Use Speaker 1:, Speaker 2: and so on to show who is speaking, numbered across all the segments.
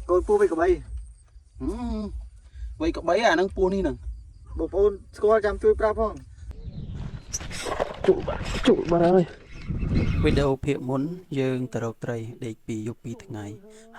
Speaker 1: Con pu với cái bay
Speaker 2: vậy có bấy à nâng pu đi nè
Speaker 1: bộ phone score chăm chui pra phong
Speaker 2: trụ bà ơiវីដេអូភាគមុនយើងទៅរកត្រីដេកពីយប់2ថ្ងៃ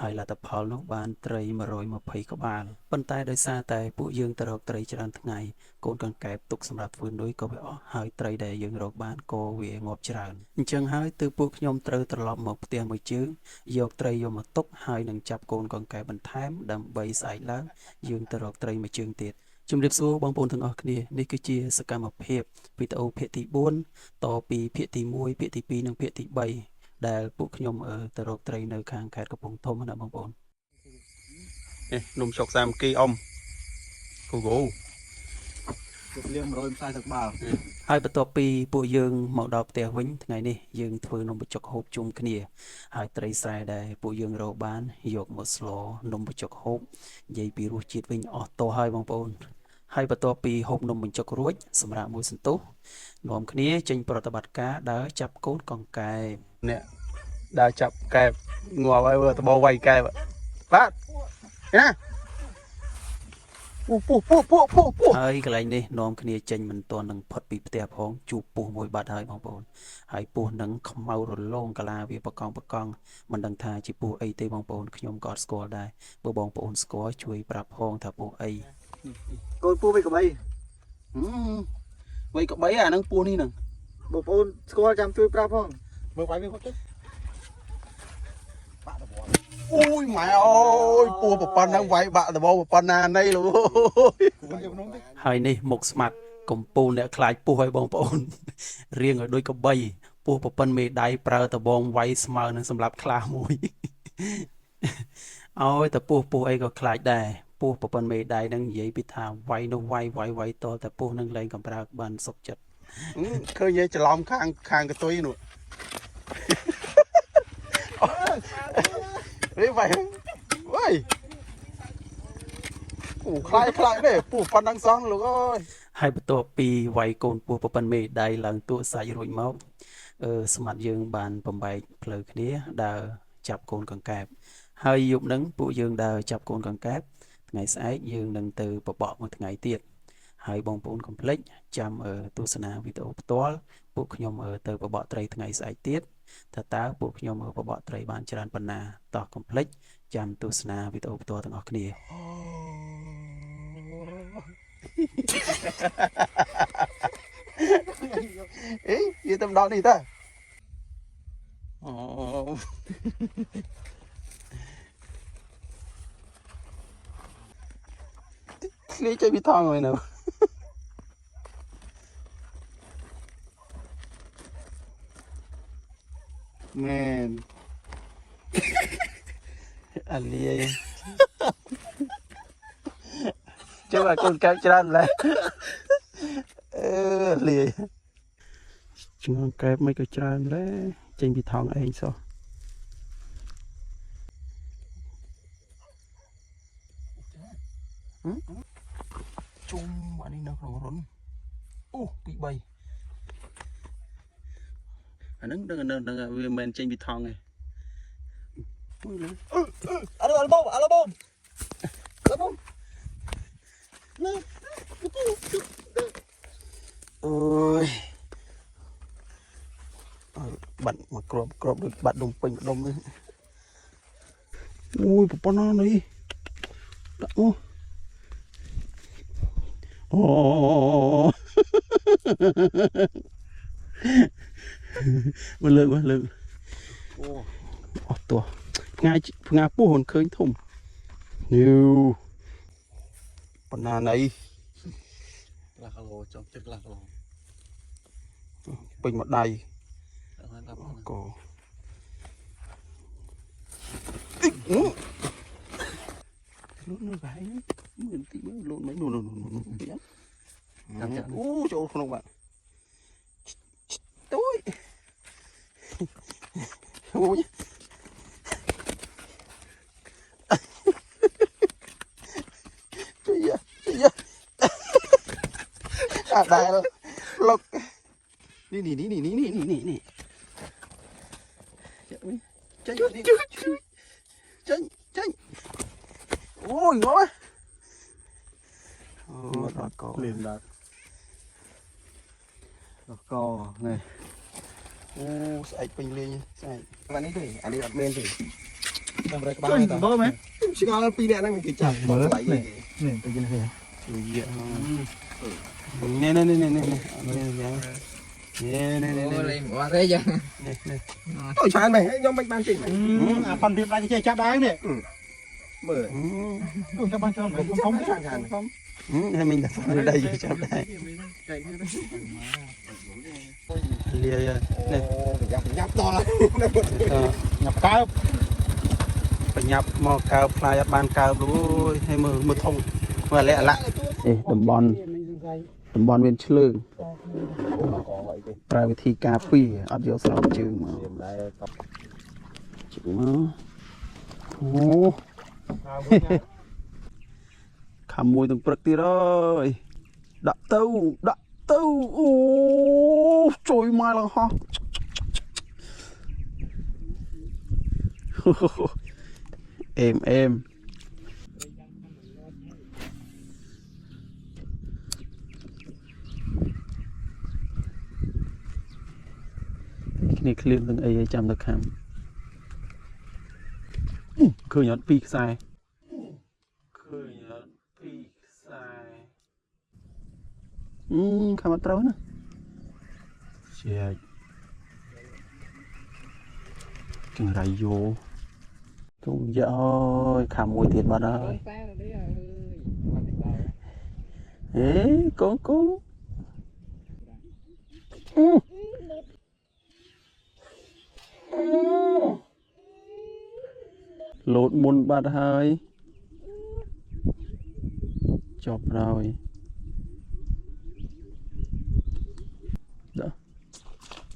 Speaker 2: ហើយលទ្ធផលនោះបានត្រី120ក្បាលប៉ុន្តែដោយសារតែពួកយើងទៅរកត្រីច្រើនថ្ងៃកូនកង្កែបទុកសម្រាប់ធ្វើនុយក៏វាអស់ហើយត្រីដែលយើងរកបានក៏វាងាប់ច្រើនអញ្ចឹងហើយទើបពួកខ្ញុំត្រូវត្រឡប់មកផ្ទះមួយជើងយកត្រីយកមកទុកហើយនឹងចាប់កូនកង្កែបបន្ថែមដើម្បីស្អែកឡើងយើងទៅរកត្រីមួយជើងទៀតជំរាបសួរបងប្អូនទាំងអស់គ្នានេះគឺជាសកម្មភាពវីដេអូភាគទី4តពីភាគទី1ភាគទី2និងភាគទី3ដែលពួកខ្ញុំទៅរកត្រីនៅខាងខេត្តកំពង់ធំណាបងប្អូននេះនំជុកសាមគ្គីអ៊ំគូគូ
Speaker 1: លៀង140ទឹកបាល់
Speaker 2: ហើយបន្ទាប់ពីពួកយើងមកដល់ផ្ទះវិញថ្ងៃនេះយើងធ្វើនំបញ្ចុកហូបជុំគ្នាហើយត្រីស្រែដែលពួកយើងរកបានយកមកស្លនំបញ្ចុកហូបនិយាយពីរសជាតិវិញអស់តោះហើយបងប្អូនហើយបន្ទាប់ពីហូបនំបញ្ចុករួចសម្រាប់មួយសន្ទុះនាំគ្នាចេញប្រតិបត្តិការដើរចាប់កូនកង្កែបនេះដើរចាប់កែបងាប់ហើយមើលតបវាយកែបបាទណាពុះហើយកន្លែងនេះនាំគ្នាចេញមិនទាន់នឹងផុតពីផ្ទះផងជួបពុះមួយបាត់ហើយបងប្អូនហើយពុះនឹងខ្មៅរលោងកាឡាវាបកង់មិនដឹងថាជាពុះអីទេបងប្អូនខ្ញុំក៏អត់ស្គាល់ដែរបើបងប្អូនស្គាល់ជួយប្រាប់ផងថាពុះអី
Speaker 1: កូនpu với cái bay
Speaker 2: វៃក្បីអានឹងពោះនេះនឹង
Speaker 1: បងប្អូនស្គាល់ចាំជួយប្រាប់ផងមើលបាយវាគាត់ទៅបាក់ដប
Speaker 2: អូយម៉ែអើយពោះប្រប៉ុណ្ណឹងវាយបាក់ដបប្រប៉ុណ្ណានៃលោកហើយនេះមុខស្មាត់កំពូលអ្នកខ្លាចពោះឲ្យបងប្អូនរៀងឲ្យដូចក្បីពោះប្រប៉ុណ្ណមេដៃប្រើដបងវាយស្មើនឹងសម្រាប់ខ្លាមួយឲ្យតែពោះអីក៏ខ្លាចដែរពោះប្រប៉ុណ្ណមេដៃនឹងនិយាយពីថាវាយនោះវាយតតែពោះនឹងលែងកំប្រើបានសុខចិត្តឃើញច្រឡំខាងកតុយនោះរៀបវាយអូខ្លាចទេពោះប៉ុណ្ណឹងសោះលោកអើយហើយបន្ទាប់ពីវាយកូនពោះប្រប៉ុណ្ណមេដៃឡើងទួសាច់រួចមកស្មាត់យើងបានបំបែកផ្លូវគ្នាដើរចាប់កូនកង្កែបហើយយប់ហ្នឹងពួកយើងដើរចាប់កូនកង្កែបថ្ងៃស្អែកយើងនឹងទៅបបកមួយថ្ងៃទៀតហើយបងប្អូនកុំភ្លេចចាំទស្សនាវីដេអូផ្ទាល់ពួកខ្ញុំទៅបបកត្រីថ្ងៃស្អែកទៀតថាតើពួកខ្ញុំបបកត្រីបានច្រើនប៉ុណ្ណាតោះកុំភ្លេចចាំទស្សនាវីដេអូផ្ទាល់ទាំងអស់គ្នាអេនិយាយទៅម្ដងនេះតើអូនេះចេញពីថងហើយនៅមែនអាលីចូលឲ្យកូនកែបច្រើនឡើយលាយឆ្ងល់កែបមិនក៏ច្រើនដែរចេញពីថងឯងសោះជុំអានេះនៅក្នុងរុនអូពី3អាហ្នឹងដឹងវាមិនមែនចេញពីថងទេមួយលើ
Speaker 1: អាឡូបងណា
Speaker 2: អូយបាត់មកក្របដូចបាត់ដុំពេញដុំនេះអូយប្រព័ន្ធនេះដាក់អូមកលើកអូអស់តោះផ្ងាពោះមិនឃើញធំនេះប៉ុណ្ណាណៃ
Speaker 1: ខ្លះគីឡូចង់ចិត្តខ្លះគីឡូ
Speaker 2: ពេញមកដៃកូលូននៅបែងមើលតិចមើលលូនមិននោះអូចូលក្នុងបាត់ទួយអូយ ได้ลกนี่chân ôi ngó đọt cò
Speaker 1: liền đọt cò này
Speaker 2: sạch bình lên sạch
Speaker 1: bạn ấy thì anh đi đặt bên thì
Speaker 2: làm rồi các bạn
Speaker 1: bơ mấy
Speaker 2: chỉ có pi điện đang bị chặt
Speaker 1: mở
Speaker 2: lại
Speaker 1: này này tự nhiên này tôi chán mày nhóm bánh ban chỉnh phần việc lại chơi chắp đá này mở tôi chắp ban cho mày không chán
Speaker 2: hay mình đặt ở đây chắp đá lia này
Speaker 1: nhập to lắm
Speaker 2: nhập cao phải nhập mò cao fly ban cao rồi hay mưa thông và lẹ lạ đầm bòn bên chừngไปที่กาปีอัดเดียวสลับจึงมาจึงมาโอ้ขโมยตั้งปรึกตีเลยดักเต้าโอ้จอยมาแล้วฮะเอ็มนี่เคลื่อนตั้งไอ้จำตะคำเคยย้อนปีกทรายคำว่าเต้านะเชียจังไรโยจุงเยอะขามวยเตียนมาได้เอ๊ะกูโหลดมุนบาดหายจบrồi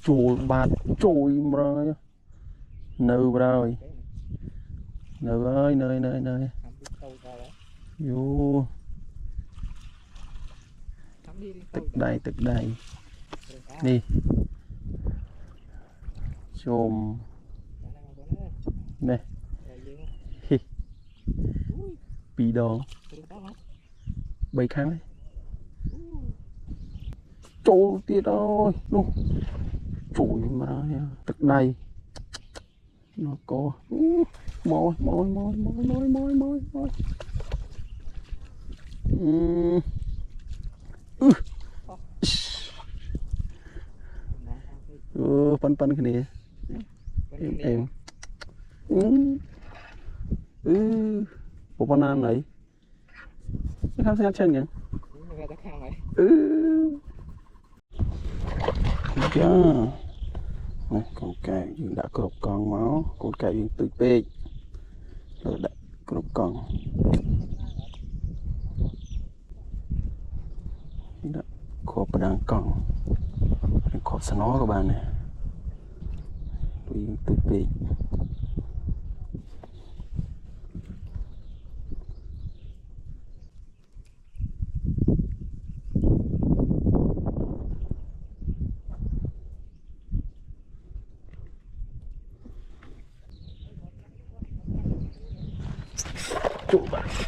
Speaker 2: chùi bạt chùi rồi nâu rồi nâu ơi nơi vô tức đây đi chôm này bị đòn bay kháng đấy trôi tiệt ơi luôn trôi mà tức đây nó có môi phân cái này em bộ con nam này không xem chân nhỉ chưa này con cài đã cột con máu con cài từ pe rồi đã cột con đã cột đang con cột nó các bạn này từ pe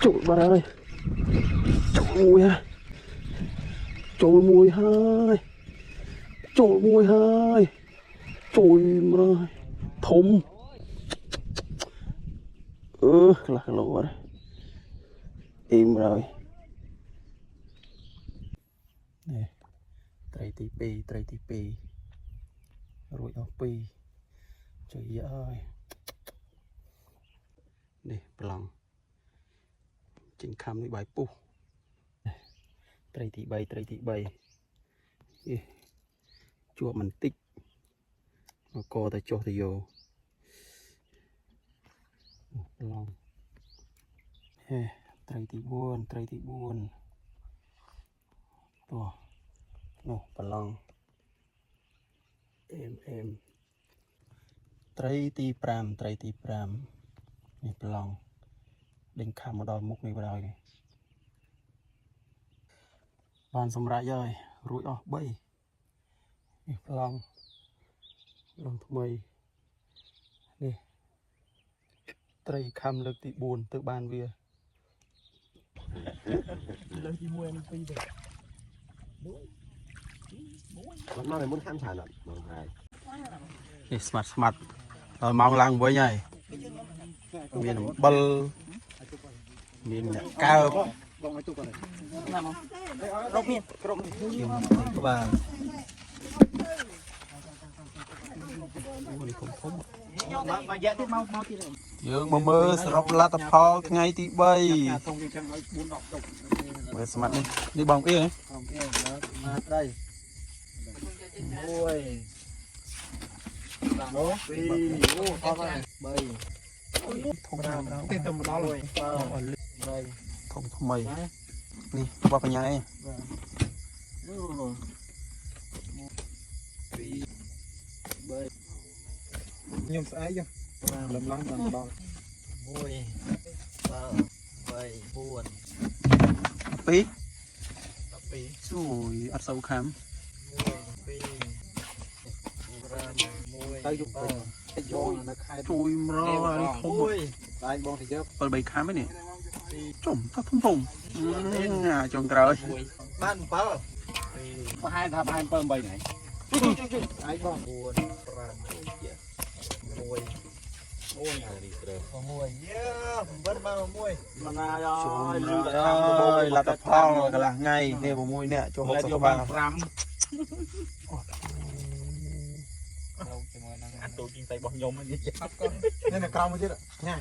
Speaker 2: trội bà ơi trội mùi hai trội mà thùng là cái lỗ đấy im rồi nè trai tí pi rồi ở pi trời ơi nè lòng chỉnh khám với bài pu trai tí bay chua mình tích nó co ta cho thì vô lòng trai tí buồn to nó lòng em trai tí pram này lòng đinh khám một đôi mục này vào đây bạn xong ra rồi រួចអស់3នេះប្រឡងថ្មីនេះត្រីខំលើកទី4ទៅបានវាលើកទី1និង2ទៅ
Speaker 1: มันมาเลยมุนข้ามชาหน่อยมองไกล
Speaker 2: នេះស្មាត់ដល់មកឡើងវិញហើយមានអំបិលមានអ្នកកើប
Speaker 1: បងឲ្យទុកគាត់
Speaker 2: ណាមករកមានបាទ
Speaker 1: មកយ៉ាទៀតមកទៀត
Speaker 2: យើងមកមើលសរុបលទ្ធផលថ្ងៃទី3
Speaker 1: ធំគេចាំឲ្យ4 10ទុក
Speaker 2: មើលស្មាត់នេះបងអៀង
Speaker 1: អូខេមកត្រី1 2អូអត់ហើយ3
Speaker 2: ធំតាមដល់
Speaker 1: ទៀតទៅមកដល់ហើយ3
Speaker 2: ធំថ្មីនេះរបស់បញ្ញាឯង
Speaker 1: ខ្ញុំស្អែកលំឡំដល់1 2 3 4
Speaker 2: 2ស៊ូយអត់សូវខំ
Speaker 1: ទៅយកទៅយកនៅខែ
Speaker 2: ជួយមរនេះធំ
Speaker 1: តែបងទៅយក
Speaker 2: 7 3ខំឯនេះចុំថាធំចុងក្រោយ
Speaker 1: បាន7ប្រហែលថាប្រហែល7 8ហ្នឹងឯងបង4 5 6 អូនអានេះត្រូវ6យើមិនមក1មិនណាយលឺតែខាង6
Speaker 2: លទ្ធផលកន្លះថ្ងៃនេះ6នាក់ចូល60ក្បាល
Speaker 1: 5អូជាមួយនឹងអាទូជីងតៃរបស់ខ្ញុំនេះនេះនៅក្រោមមួយទៀតញ៉ា